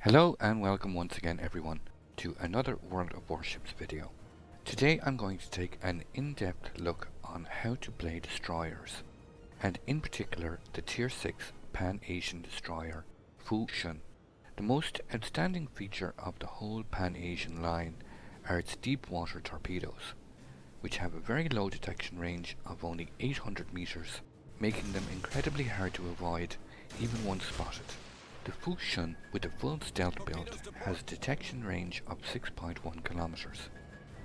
Hello and welcome once again everyone to another World of Warships video. Today I'm going to take an in-depth look on how to play destroyers, and in particular the Tier 6 Pan-Asian destroyer Fushun. The most outstanding feature of the whole Pan-Asian line are its deep water torpedoes, which have a very low detection range of only 800 meters, making them incredibly hard to avoid even once spotted. The Fushun with a full stealth build has a detection range of 6.1 kilometers.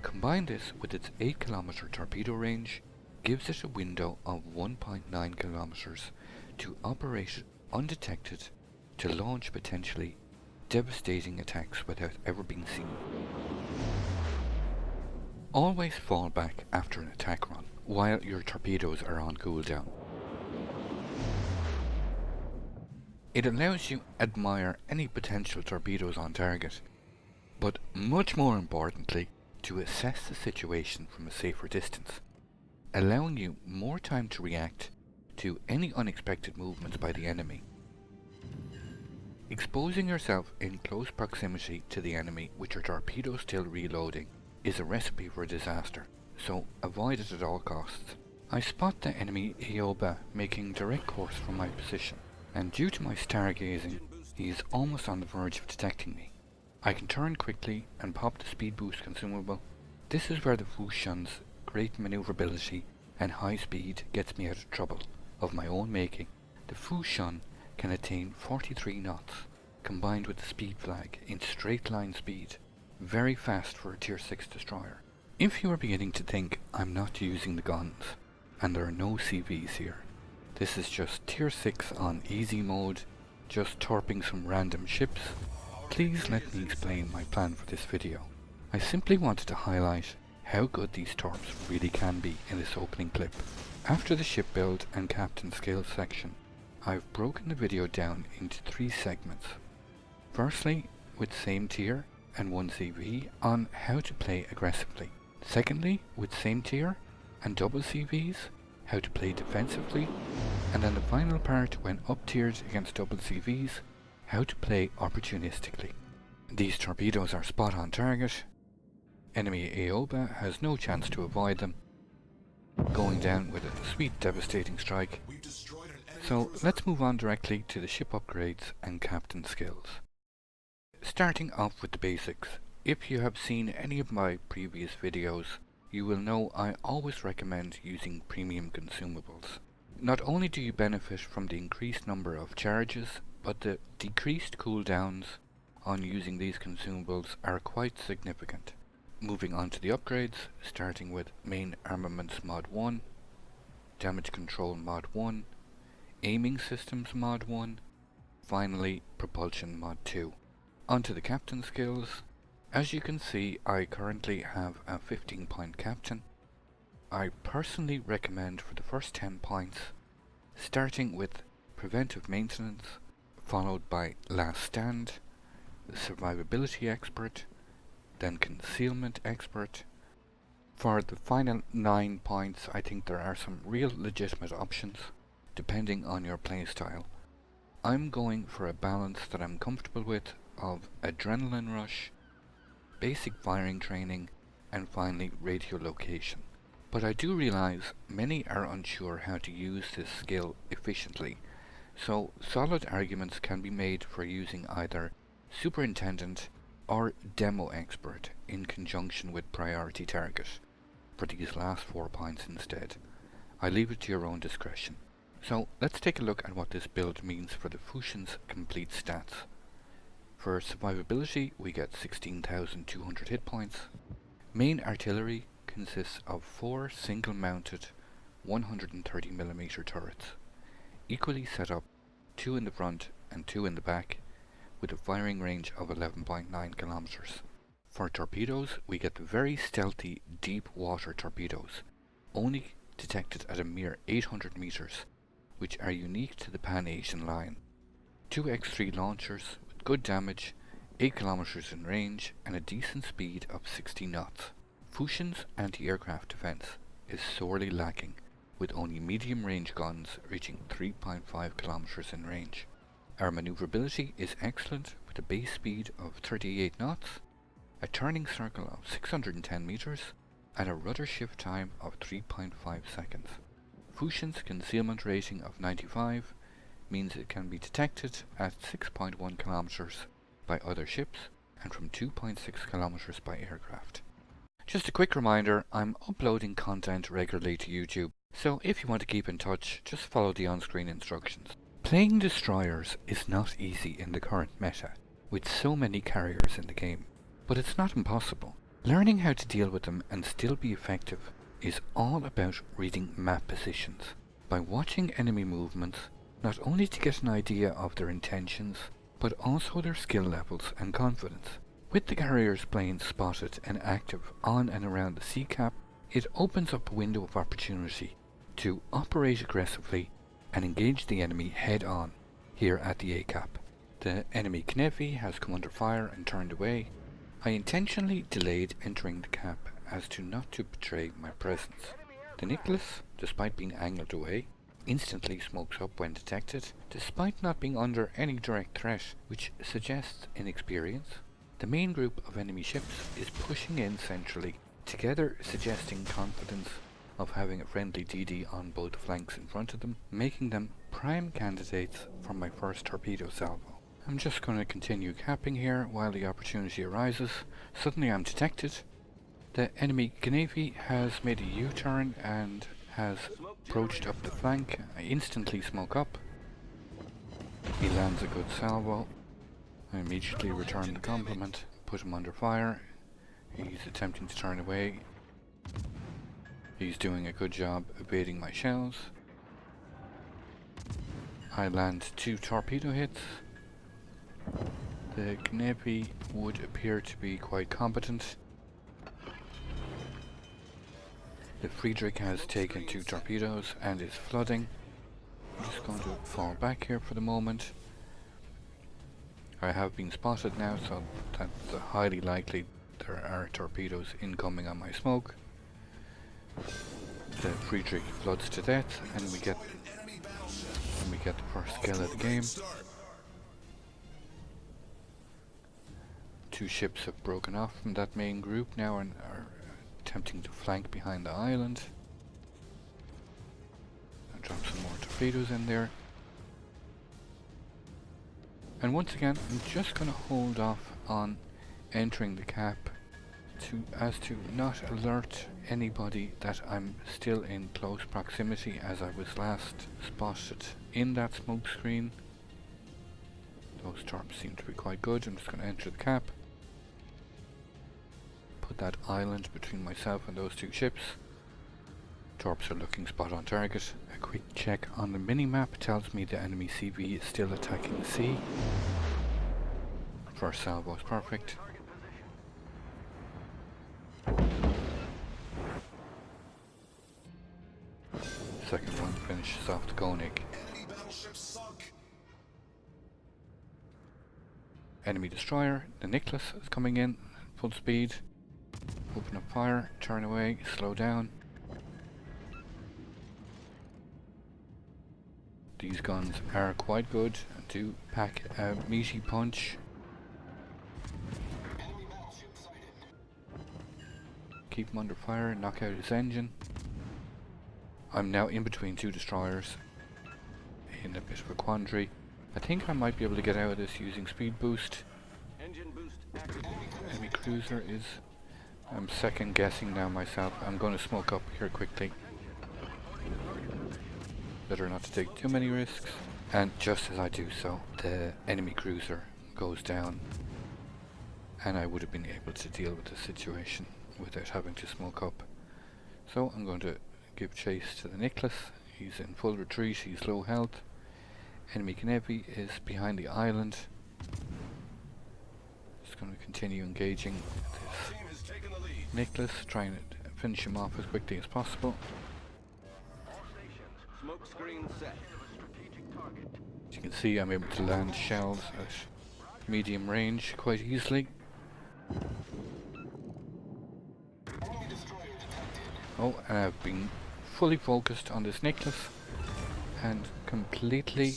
Combine this with its 8 kilometer torpedo range, gives it a window of 1.9 kilometers to operate undetected to launch potentially devastating attacks without ever being seen. Always fall back after an attack run while your torpedoes are on cooldown. It allows you to admire any potential torpedoes on target, but much more importantly, to assess the situation from a safer distance, allowing you more time to react to any unexpected movements by the enemy. Exposing yourself in close proximity to the enemy with your torpedo still reloading is a recipe for disaster, so avoid it at all costs. I spot the enemy Ioba making direct course from my position, and due to my stargazing, he is almost on the verge of detecting me. I can turn quickly and pop the speed boost consumable. This is where the Fushun's great maneuverability and high speed gets me out of trouble of my own making. The Fushun can attain 43 knots, combined with the speed flag in straight line speed, very fast for a Tier 6 destroyer. If you are beginning to think I'm not using the guns, and there are no CVs here, this is just Tier 6 on easy mode, just torping some random ships. Please let me explain my plan for this video. I simply wanted to highlight how good these torps really can be in this opening clip. After the ship build and captain skills section, I've broken the video down into 3 segments. Firstly, with same tier and 1 CV on how to play aggressively. Secondly, with same tier and double CVs, how to play defensively, and then the final part when up tiered against double CVs, how to play opportunistically. These torpedoes are spot on target. Enemy Ioba has no chance to avoid them, going down with a sweet devastating strike. So let's move on directly to the ship upgrades and captain skills. Starting off with the basics. If you have seen any of my previous videos, you will know I always recommend using premium consumables. Not only do you benefit from the increased number of charges, but the decreased cooldowns on using these consumables are quite significant. Moving on to the upgrades, starting with Main Armaments Mod 1, Damage Control Mod 1, Aiming Systems Mod 1, finally Propulsion Mod 2. Onto the captain skills. As you can see, I currently have a 15-point captain. I personally recommend for the first 10 points, starting with Preventive Maintenance, followed by Last Stand, Survivability Expert, then Concealment Expert. For the final 9 points, I think there are some real legitimate options, depending on your playstyle. I'm going for a balance that I'm comfortable with of Adrenaline Rush, basic firing training, and finally radiolocation. But I do realize many are unsure how to use this skill efficiently, so solid arguments can be made for using either Superintendent or Demo Expert in conjunction with Priority Target for these last 4 points instead. I leave it to your own discretion. So let's take a look at what this build means for the Fushun's complete stats. For survivability, we get 16,200 hit points. Main artillery consists of 4 single-mounted 130mm turrets, equally set up, 2 in the front and 2 in the back, with a firing range of 11.9 kilometers. For torpedoes, we get the very stealthy deep water torpedoes, only detected at a mere 800 meters, which are unique to the Pan-Asian line. 2 X3 launchers, good damage, 8 kilometers in range, and a decent speed of 60 knots. Fushun's anti-aircraft defense is sorely lacking, with only medium-range guns reaching 3.5 kilometers in range. Our maneuverability is excellent with a base speed of 38 knots, a turning circle of 610 meters, and a rudder shift time of 3.5 seconds. Fushun's concealment rating of 95 means it can be detected at 6.1 kilometers by other ships and from 2.6 kilometers by aircraft. Just a quick reminder, I'm uploading content regularly to YouTube, so if you want to keep in touch, just follow the on-screen instructions. Playing destroyers is not easy in the current meta, with so many carriers in the game, but it's not impossible. Learning how to deal with them and still be effective is all about reading map positions. By watching enemy movements, not only to get an idea of their intentions, but also their skill levels and confidence. With the carriers planes spotted and active on and around the sea cap, it opens up a window of opportunity to operate aggressively and engage the enemy head on here at the A cap. The enemy Gnevny has come under fire and turned away. I intentionally delayed entering the cap as to not to betray my presence. The Nicholas, despite being angled away, instantly smokes up when detected, despite not being under any direct threat, which suggests inexperience. The main group of enemy ships is pushing in centrally, together suggesting confidence of having a friendly DD on both flanks in front of them, making them prime candidates for my first torpedo salvo. I'm just going to continue capping here while the opportunity arises. Suddenly I'm detected. The enemy Gnevny has made a U-turn and has approached up the flank. I instantly smoke up. He lands a good salvo. I immediately return the compliment, put him under fire. He's attempting to turn away. He's doing a good job evading my shells. I land 2 torpedo hits. The Gnevny would appear to be quite competent. The Friedrich has taken 2 torpedoes and is flooding. I'm just going to fall back here for the moment. I have been spotted now, so that's highly likely there are torpedoes incoming on my smoke. The Friedrich floods to death, and we get the first kill of the game. 2 ships have broken off from that main group now and are attempting to flank behind the island. I'll drop some more torpedoes in there. And once again, I'm just going to hold off on entering the cap as to not alert anybody that I'm still in close proximity, as I was last spotted in that smoke screen. Those torps seem to be quite good. I'm just going to enter the cap. Put that island between myself and those 2 ships. Torps are looking spot on target. A quick check on the mini-map tells me the enemy CV is still attacking the sea. First salvo is perfect. Second one finishes off the Koenig. Enemy destroyer, the Nicholas, is coming in full speed. Open up fire, turn away, slow down. These guns are quite good and do pack a meaty punch. Keep him under fire, knock out his engine. I'm now in between 2 destroyers in a bit of a quandary. I think I might be able to get out of this using speed boost. Enemy cruiser is... I'm second guessing now myself. I'm going to smoke up here quickly. Better not to take too many risks. And just as I do so, the enemy cruiser goes down. And I would have been able to deal with the situation without having to smoke up. So I'm going to give chase to the Nicholas. He's in full retreat, he's low health. Enemy Gnevny is behind the island. Just going to continue engaging this Nicholas, trying to finish him off as quickly as possible. As you can see, I'm able to land shells at medium range quite easily. Oh, and I've been fully focused on this Nicholas and completely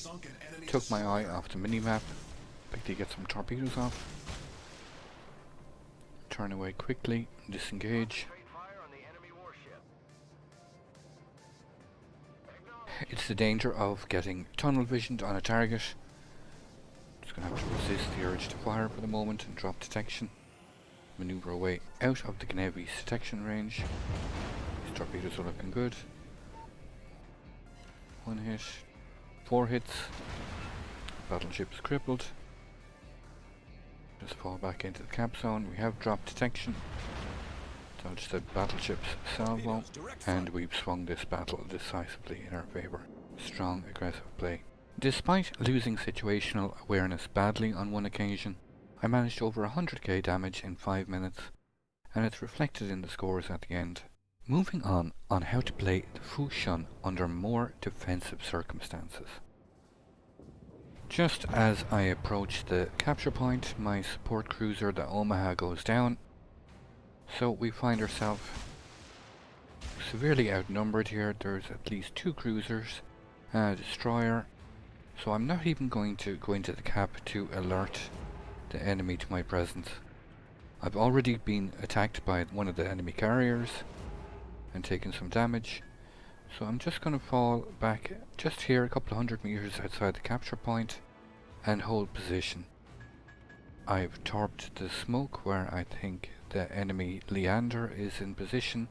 took my eye off the minimap. Quickly get some torpedoes off. Turn away quickly, disengage. It's the danger of getting tunnel visioned on a target. Just gonna have to resist the urge to fire for the moment and drop detection. Maneuver away out of the Gnevny's detection range. These torpedoes are looking good. 1 hit, 4 hits. Battleship is crippled. Just fall back into the cap zone. We have dropped detection. Dodge the battleship's salvo, and we've swung this battle decisively in our favour. Strong, aggressive play. Despite losing situational awareness badly on one occasion, I managed over 100k damage in 5 minutes, and it's reflected in the scores at the end. Moving on how to play the Fushun under more defensive circumstances. Just as I approach the capture point, my support cruiser, the Omaha, goes down. So we find ourselves severely outnumbered here. There's at least 2 cruisers and a destroyer. So I'm not even going to go into the cap to alert the enemy to my presence. I've already been attacked by one of the enemy carriers and taken some damage. So I'm just going to fall back just here, a couple of 100 meters outside the capture point, and hold position. I've torped the smoke where I think the enemy Leander is in position.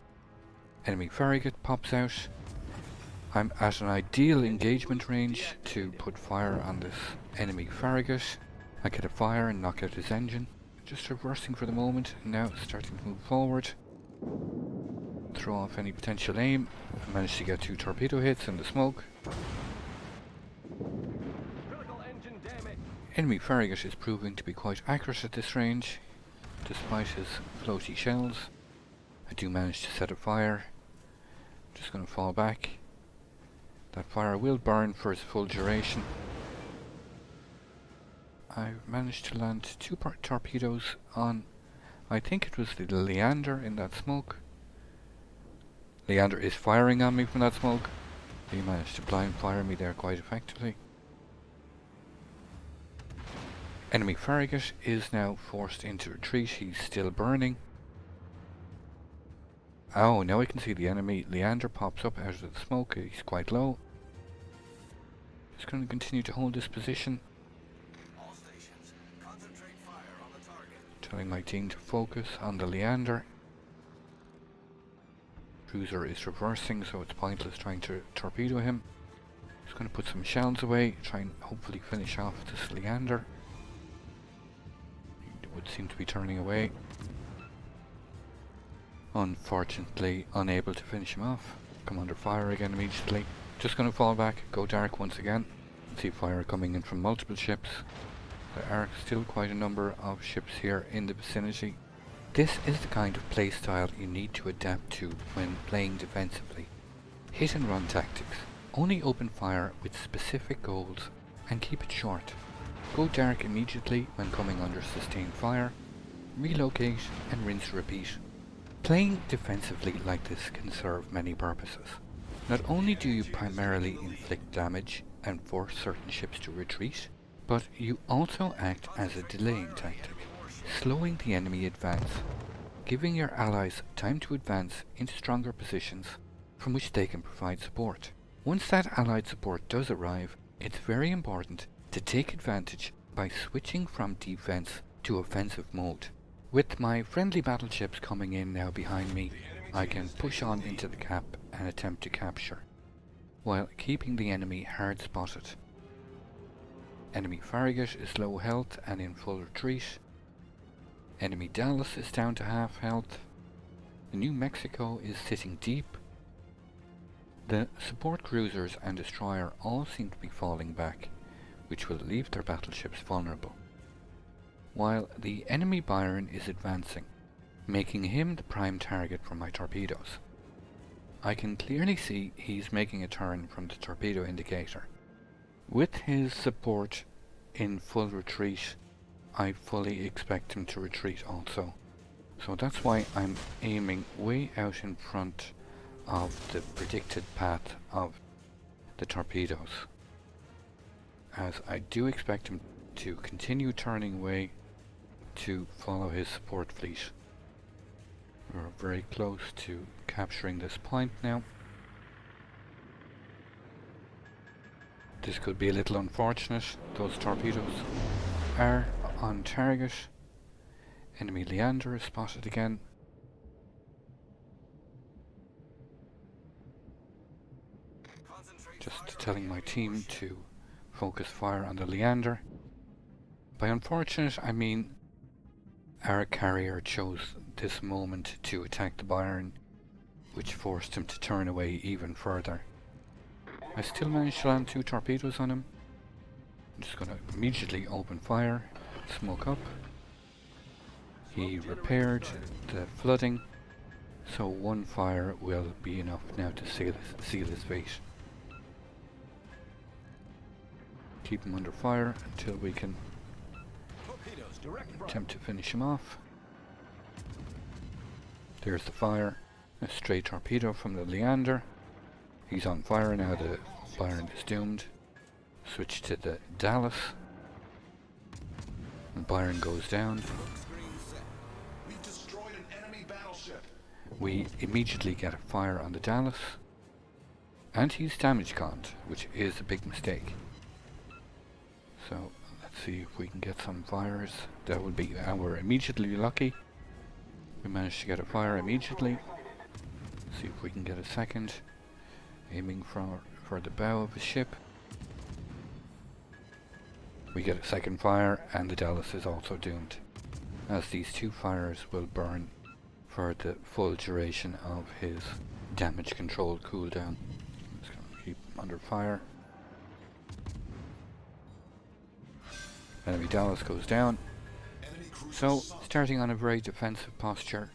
Enemy Farragut pops out. I'm at an ideal engagement range to put fire on this enemy Farragut. I get a fire and knock out his engine. Just reversing for the moment, now starting to move forward. Throw off any potential aim. I managed to get 2 torpedo hits in the smoke. Enemy Farragut is proving to be quite accurate at this range, despite his floaty shells. I do manage to set a fire. Just going to fall back. That fire will burn for its full duration. I've managed to land 2 torpedoes on, I think it was the Leander in that smoke. Leander is firing on me from that smoke. He managed to blind fire me there quite effectively. Enemy Farragut is now forced into retreat. He's still burning. Oh, now I can see the enemy Leander pops up out of the smoke. He's quite low. Just going to continue to hold this position. All stations, concentrate fire on the target. Telling my team to focus on the Leander. Cruiser is reversing, so it's pointless trying to torpedo him. Just going to put some shells away, try and hopefully finish off this Leander. He would seem to be turning away. Unfortunately, unable to finish him off. Come under fire again immediately. Just going to fall back, go dark once again. See fire coming in from multiple ships. There are still quite a number of ships here in the vicinity. This is the kind of playstyle you need to adapt to when playing defensively. Hit and run tactics. Only open fire with specific goals and keep it short. Go dark immediately when coming under sustained fire. Relocate and rinse repeat. Playing defensively like this can serve many purposes. Not only do you primarily inflict damage and force certain ships to retreat, but you also act as a delaying tactic, slowing the enemy advance, giving your allies time to advance into stronger positions from which they can provide support. Once that allied support does arrive, it's very important to take advantage by switching from defense to offensive mode. With my friendly battleships coming in now behind me, I can push on into the cap and attempt to capture, while keeping the enemy hard spotted. Enemy Farragut is low health and in full retreat. Enemy Dallas is down to half health. The New Mexico is sitting deep. The support cruisers and destroyer all seem to be falling back, which will leave their battleships vulnerable, while the enemy Byron is advancing, making him the prime target for my torpedoes. I can clearly see he's making a turn from the torpedo indicator. With his support in full retreat, I fully expect him to retreat also. So that's why I'm aiming way out in front of the predicted path of the torpedoes, as I do expect him to continue turning away to follow his support fleet. We're very close to capturing this point now. This could be a little unfortunate. Those torpedoes are on target. Enemy Leander is spotted again. Just telling my team to focus fire on the Leander. By unfortunate, I mean our carrier chose this moment to attack the Byron, which forced him to turn away even further. I still managed to land 2 torpedoes on him. I'm just going to immediately open fire, smoke up. He repaired the flooding, so 1 fire will be enough now to seal his fate. Keep him under fire until we can attempt to finish him off. There's the fire. A stray torpedo from the Leander. He's on fire now, the Byron is doomed. Switch to the Dallas. The Byron goes down. We immediately get a fire on the Dallas. And he's damage conned, which is a big mistake. So let's see if we can get some fires. That would be, we're immediately lucky. We managed to get a fire immediately. See if we can get a second. Aiming for the bow of the ship. We get a second fire and the Dallas is also doomed, as these 2 fires will burn for the full duration of his damage control cooldown. Just gonna keep him under fire. Enemy Dallas goes down. So, starting on a very defensive posture,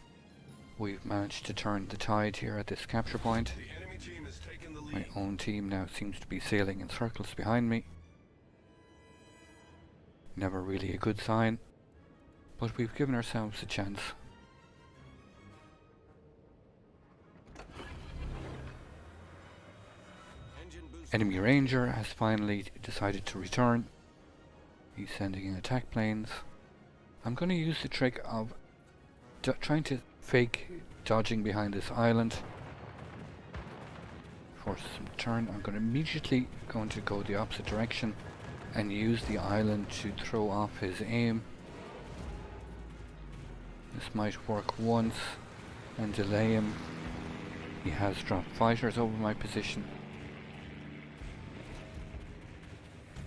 we've managed to turn the tide here at this capture point. My own team now seems to be sailing in circles behind me. Never really a good sign, but we've given ourselves a chance. Enemy Ranger has finally decided to return. He's sending in attack planes. I'm going to use the trick of trying to fake dodging behind this island. Force some turn. I'm going to immediately go the opposite direction and use the island to throw off his aim. This might work once and delay him. He has dropped fighters over my position,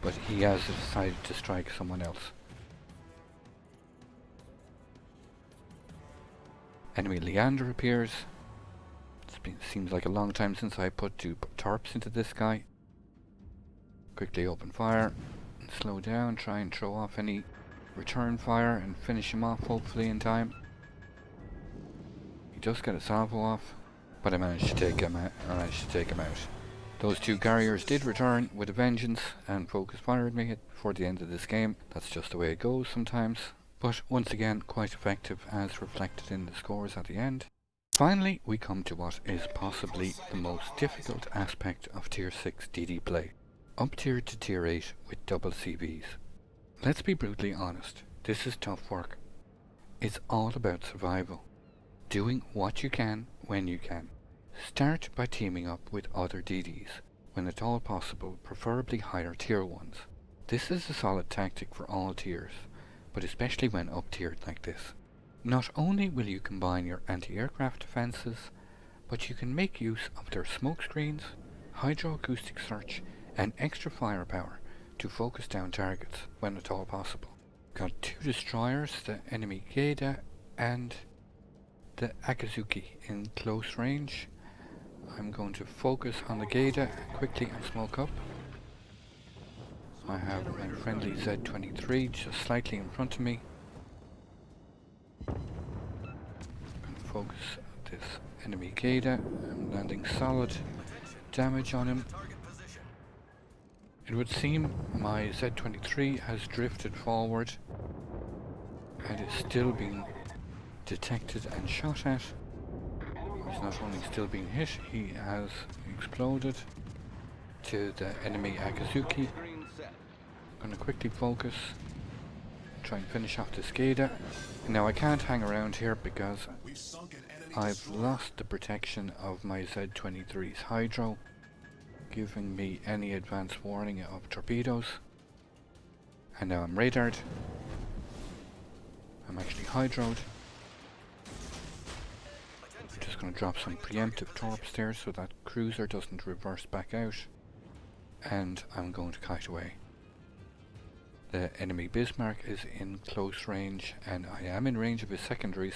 but he has decided to strike someone else. Enemy Leander appears. Seems like a long time since I put 2 torps into this guy. Quickly open fire and slow down, try and throw off any return fire and finish him off hopefully in time. He does get a salvo off, but I managed to take him out. Those 2 carriers did return with a vengeance and focus fire at me before the end of this game. That's just the way it goes sometimes, but once again quite effective as reflected in the scores at the end. Finally, we come to what is possibly the most difficult aspect of Tier 6 DD play. Up tier to Tier 8 with double CVs. Let's be brutally honest, this is tough work. It's all about survival. Doing what you can when you can. Start by teaming up with other DDs, when at all possible, preferably higher tier ones. This is a solid tactic for all tiers, but especially when up tiered like this. Not only will you combine your anti-aircraft defences, but you can make use of their smoke screens, hydroacoustic search, and extra firepower to focus down targets when at all possible. Got 2 destroyers, the enemy Geda and the Akazuki in close range. I'm going to focus on the Geda quickly and smoke up. I have my friendly Z-23 just slightly in front of me. Focus this enemy Geda. I'm landing solid damage on him. It would seem my Z-23 has drifted forward and is still being detected and shot at. He's not only still being hit, he has exploded to the enemy Akazuki. I'm going to quickly focus try and finish off the SCADA. Now I can't hang around here because I've lost the protection of my Z-23's hydro, giving me any advance warning of torpedoes. And now I'm radared. I'm actually hydroed. I'm just going to drop some preemptive torps there so that cruiser doesn't reverse back out. And I'm going to kite away. The enemy Bismarck is in close range, and I am in range of his secondaries,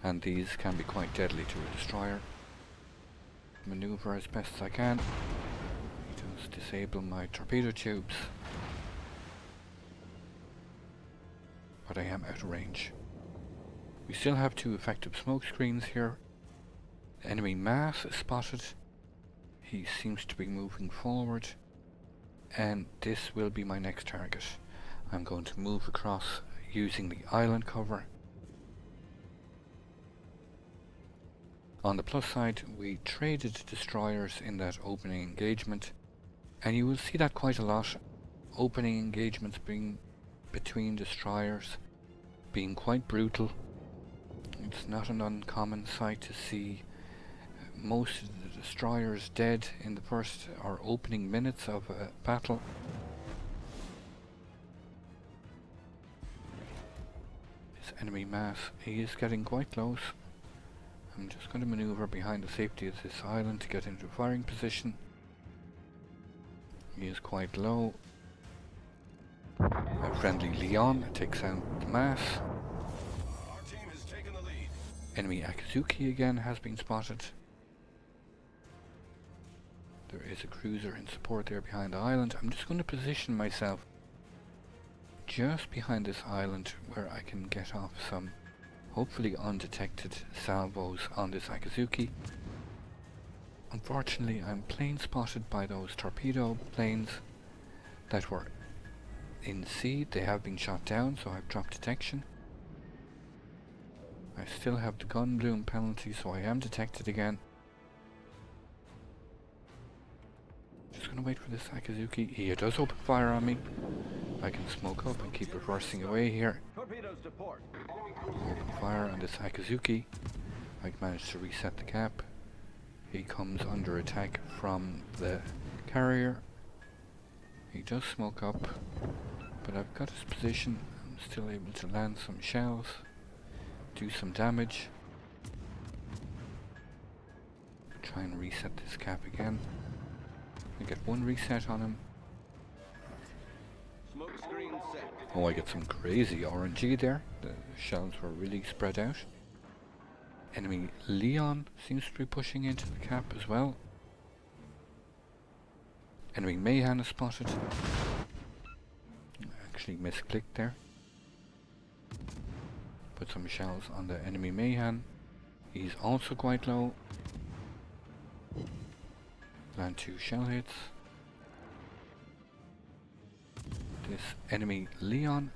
and these can be quite deadly to a destroyer. Maneuver as best as I can. Just disable my torpedo tubes. But I am out of range. We still have 2 effective smoke screens here. The enemy mass is spotted. He seems to be moving forward, and this will be my next target. I'm going to move across using the island cover. On the plus side, we traded destroyers in that opening engagement, and you will see that quite a lot. Opening engagements being between destroyers being quite brutal. It's not an uncommon sight to see most of the destroyers dead in the first or opening minutes of a battle. This enemy mass, he is getting quite close. I'm just going to maneuver behind the safety of this island to get into firing position. He is quite low. A friendly Leon takes out the mass. Our team has taken the lead. Enemy Akizuki again has been spotted. There is a cruiser in support there behind the island. I'm just going to position myself just behind this island where I can get off some hopefully undetected salvos on this Akizuki. Unfortunately, I'm plane spotted by those torpedo planes that were in sea. They have been shot down, so I've dropped detection. I still have the gun bloom penalty, so I am detected again. Just gonna wait for this Akizuki. He does open fire on me. I can smoke up and keep reversing away here. Torpedoes to port. Open fire on this Akizuki. I managed to reset the cap. He comes under attack from the carrier. He does smoke up, but I've got his position. I'm still able to land some shells, do some damage. Try and reset this cap again. I get one reset on him. Smoke screen set. Oh, I get some crazy RNG there. The shells were really spread out. Enemy Leon seems to be pushing into the cap as well. Enemy Mayhan is spotted. Actually misclicked there. Put some shells on the enemy Mayhan. He's also quite low. Land 2 shell hits. This enemy Leon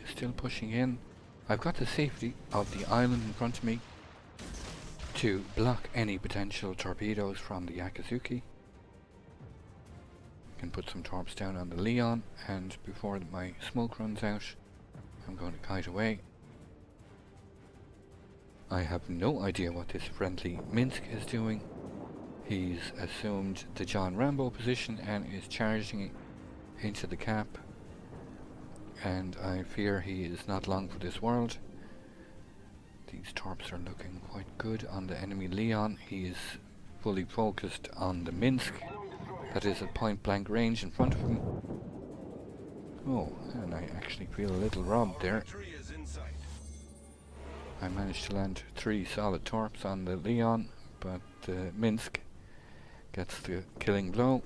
is still pushing in. I've got the safety of the island in front of me to block any potential torpedoes from the Akizuki. I can put some torps down on the Leon, and before my smoke runs out, I'm going to kite away. I have no idea what this friendly Minsk is doing. He's assumed the John Rambo position and is charging into the cap, and I fear he is not long for this world. These torps are looking quite good on the enemy Leon. He is fully focused on the Minsk that is at point blank range in front of him. Oh, and I actually feel a little robbed there. Victory is in sight. I managed to land 3 solid torps on the Leon, but Minsk gets the killing blow.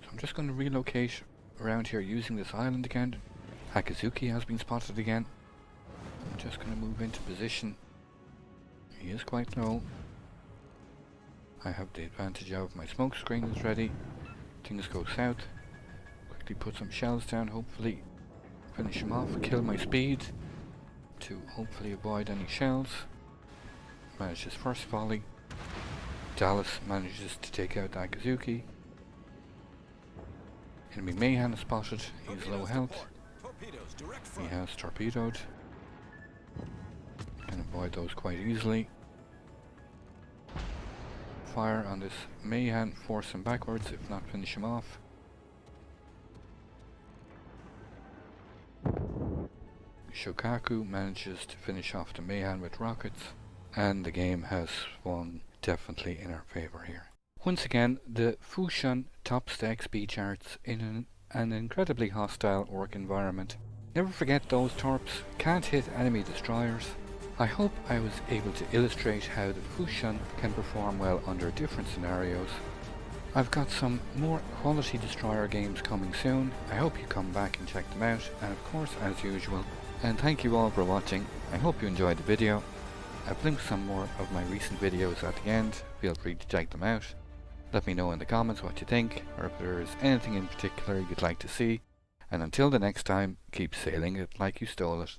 So I'm just going to relocate around here using this island again. Akizuki has been spotted again. I'm just going to move into position. He is quite low. I have the advantage of my smoke screen is ready. Things go south. Quickly put some shells down, hopefully finish him off, kill my speed to hopefully avoid any shells. Manage his first volley. Dallas manages to take out Akizuki. Enemy Mayhan is spotted. He's low Torpedoes to health. port. Torpedoes, direct He front. has torpedoed. Can avoid those quite easily. Fire on this Mayhan, force him backwards, if not finish him off. Shokaku manages to finish off the Mayhan with rockets, and the game has swung definitely in our favour here. Once again, the Fushun tops the XP charts in an incredibly hostile work environment. Never forget those torps can't hit enemy destroyers. I hope I was able to illustrate how the Fushun can perform well under different scenarios. I've got some more quality destroyer games coming soon. I hope you come back and check them out, and of course, as usual, and thank you all for watching. I hope you enjoyed the video. I've linked some more of my recent videos at the end. Feel free to check them out. Let me know in the comments what you think, or if there is anything in particular you'd like to see. And until the next time, keep sailing it like you stole it.